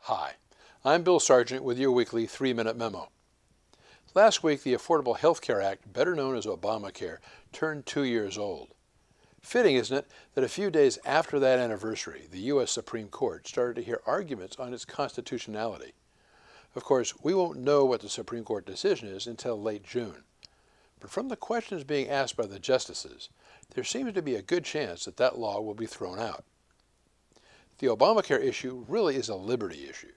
Hi, I'm Bill Sargent with your weekly 3-Minute Memo. Last week, the Affordable Health Care Act, better known as Obamacare, turned 2 years old. Fitting, isn't it, that a few days after that anniversary, the U.S. Supreme Court started to hear arguments on its constitutionality. Of course, we won't know what the Supreme Court decision is until late June. But from the questions being asked by the justices, there seems to be a good chance that that law will be thrown out. The Obamacare issue really is a liberty issue.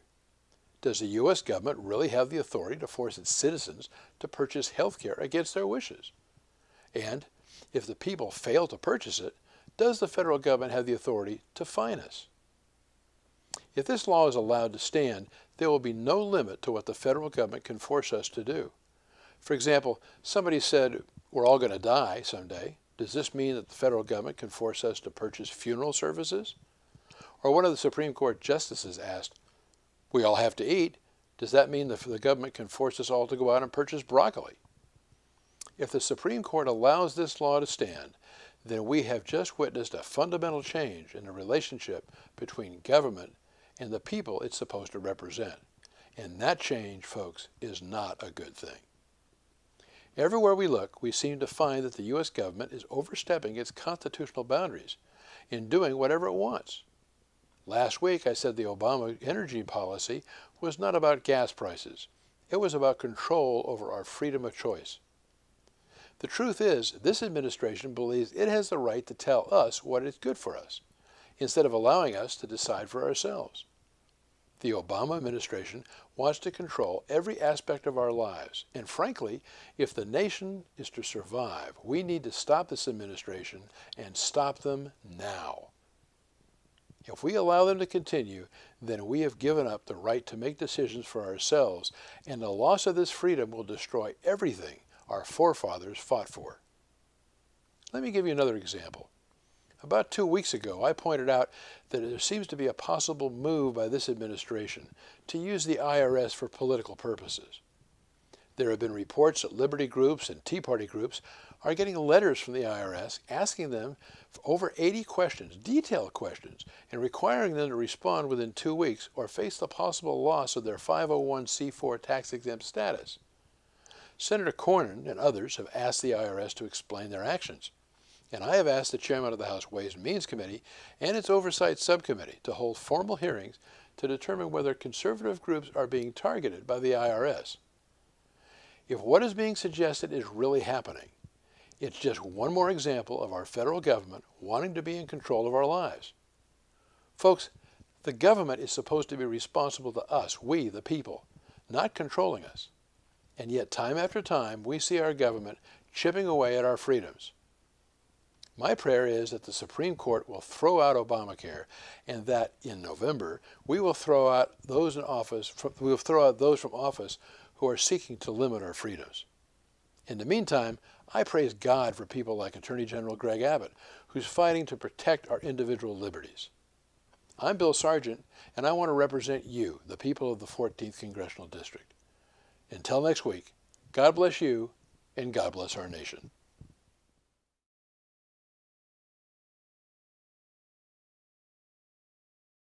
Does the U.S. government really have the authority to force its citizens to purchase health care against their wishes? And if the people fail to purchase it, does the federal government have the authority to fine us? If this law is allowed to stand, there will be no limit to what the federal government can force us to do. For example, somebody said, we're all going to die someday. Does this mean that the federal government can force us to purchase funeral services? Or one of the Supreme Court justices asked, we all have to eat. Does that mean that the government can force us all to go out and purchase broccoli? If the Supreme Court allows this law to stand, then we have just witnessed a fundamental change in the relationship between government and the people it's supposed to represent. And that change, folks, is not a good thing. Everywhere we look, we seem to find that the U.S. government is overstepping its constitutional boundaries in doing whatever it wants. Last week, I said the Obama energy policy was not about gas prices. It was about control over our freedom of choice. The truth is, this administration believes it has the right to tell us what is good for us, instead of allowing us to decide for ourselves. The Obama administration wants to control every aspect of our lives, and frankly, if the nation is to survive, we need to stop this administration and stop them now. If we allow them to continue, then we have given up the right to make decisions for ourselves, and the loss of this freedom will destroy everything our forefathers fought for. Let me give you another example. About 2 weeks ago, I pointed out that there seems to be a possible move by this administration to use the IRS for political purposes. There have been reports that liberty groups and Tea Party groups are getting letters from the IRS asking them for over 80 questions, detailed questions, and requiring them to respond within 2 weeks or face the possible loss of their 501c4 tax-exempt status. Senator Cornyn and others have asked the IRS to explain their actions, and I have asked the chairman of the House Ways and Means Committee and its Oversight Subcommittee to hold formal hearings to determine whether conservative groups are being targeted by the IRS. If what is being suggested is really happening, it's just one more example of our federal government wanting to be in control of our lives. Folks, the government is supposed to be responsible to us, we the people, not controlling us. And yet time after time, we see our government chipping away at our freedoms. My prayer is that the Supreme Court will throw out Obamacare, and that in November we will throw out those from office who are seeking to limit our freedoms. In the meantime, I praise God for people like Attorney General Greg Abbott, who's fighting to protect our individual liberties. I'm Bill Sargent, and I want to represent you, the people of the 14th Congressional District. Until next week, God bless you, and God bless our nation.